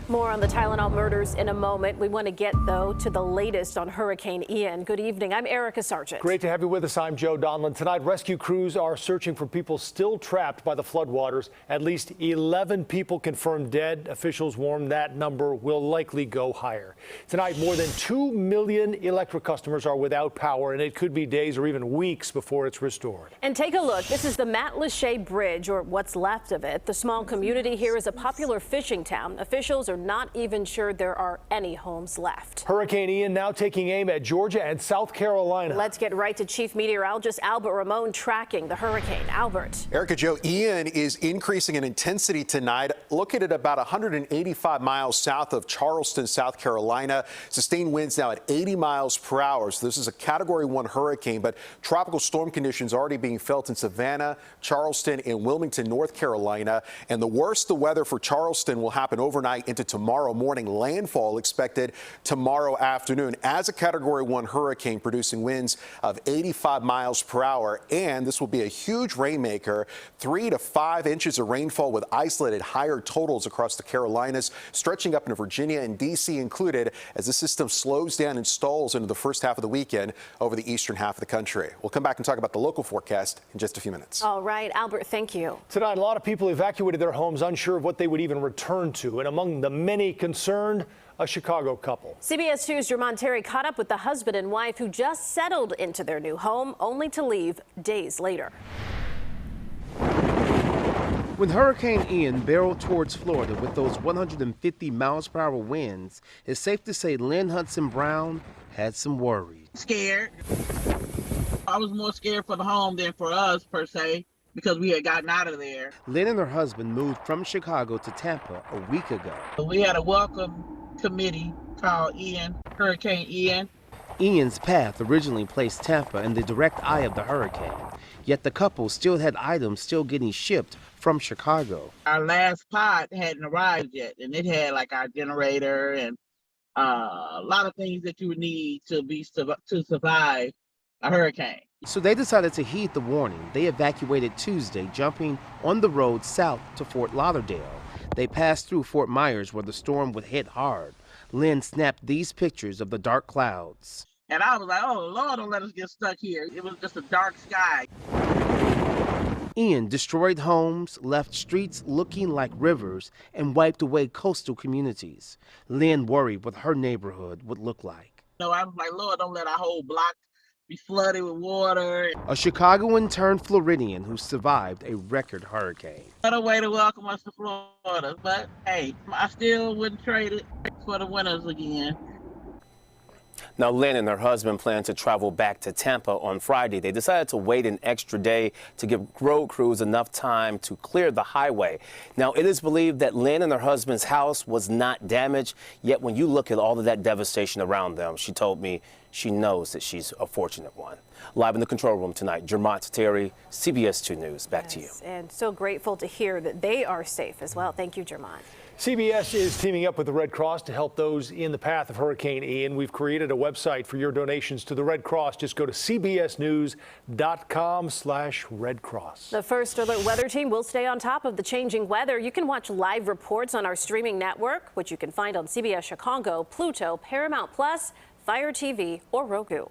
More on the Tylenol murders in a moment. We want to get, though, to the latest on Hurricane Ian. Good evening. I'm Erica Sargent. Great to have you with us. I'm Joe Donlan. Tonight, rescue crews are searching for people still trapped by the floodwaters. At least 11 people confirmed dead. Officials warn that number will likely go higher. Tonight, more than 2 million electric customers are without power, and it could be days or even weeks before it's restored. And take a look. This is the Matlacha Bridge, or what's left of it. The small community here is a popular fishing town. Officials are not even sure there are any homes left. Hurricane Ian now taking aim at Georgia and South Carolina. Let's get right to Chief Meteorologist Albert Ramon tracking the hurricane. Albert. Erica, Joe, Ian is increasing in intensity tonight. Located at about 185 miles south of Charleston, South Carolina. Sustained winds now at 80 miles per hour. So this is a Category 1 hurricane, but tropical storm conditions already being felt in Savannah, Charleston, and Wilmington, North Carolina. And the worst the weather for Charleston will happen overnight into tomorrow morning. Landfall expected tomorrow afternoon as a Category 1 hurricane, producing winds of 85 miles per hour. And this will be a huge rainmaker, 3 to 5 inches of rainfall with isolated higher totals across the Carolinas, stretching up into Virginia and D.C. included, as the system slows down and stalls into the first half of the weekend over the eastern half of the country. We'll come back and talk about the local forecast in just a few minutes. All right, Albert, thank you. Tonight, a lot of people evacuated their homes, unsure of what they would even return to. And among the many concerned, a Chicago couple. CBS 2's Jermont Terry caught up with the husband and wife who just settled into their new home, only to leave days later. When Hurricane Ian barreled towards Florida with those 150 miles per hour winds, it's safe to say Lynn Hudson-Brown had some worries. Scared. I was more scared for the home than for us, per se, because we had gotten out of there. Lynn and her husband moved from Chicago to Tampa a week ago. We had a welcome committee called Hurricane Ian. Ian's path originally placed Tampa in the direct eye of the hurricane, yet the couple still had items still getting shipped from Chicago. Our last pod hadn't arrived yet, and it had like our generator and a lot of things that you would need to survive a hurricane. So they decided to heed the warning. They evacuated Tuesday, jumping on the road south to Fort Lauderdale. They passed through Fort Myers, where the storm would hit hard. Lynn snapped these pictures of the dark clouds. And I was like, oh, Lord, don't let us get stuck here. It was just a dark sky. Ian destroyed homes, left streets looking like rivers, and wiped away coastal communities. Lynn worried what her neighborhood would look like. No, I was like, Lord, don't let our whole block be flooded with water. A Chicagoan turned Floridian who survived a record hurricane. What a way to welcome us to Florida. But hey, I still wouldn't trade it for the winters again. Now, Lynn and her husband plan to travel back to Tampa on Friday. They decided to wait an extra day to give road crews enough time to clear the highway. Now, it is believed that Lynn and her husband's house was not damaged, yet when you look at all of that devastation around them, she told me she knows that she's a fortunate one. Live in the control room tonight, Jermont Terry, CBS 2 News. Back to you. And so grateful to hear that they are safe as well. Thank you, Jermont. CBS is teaming up with the Red Cross to help those in the path of Hurricane Ian. We've created a website for your donations to the Red Cross. Just go to cbsnews.com/Red Cross. The First Alert weather team will stay on top of the changing weather. You can watch live reports on our streaming network, which you can find on CBS Chicago, Pluto, Paramount Plus, Fire TV, or Roku.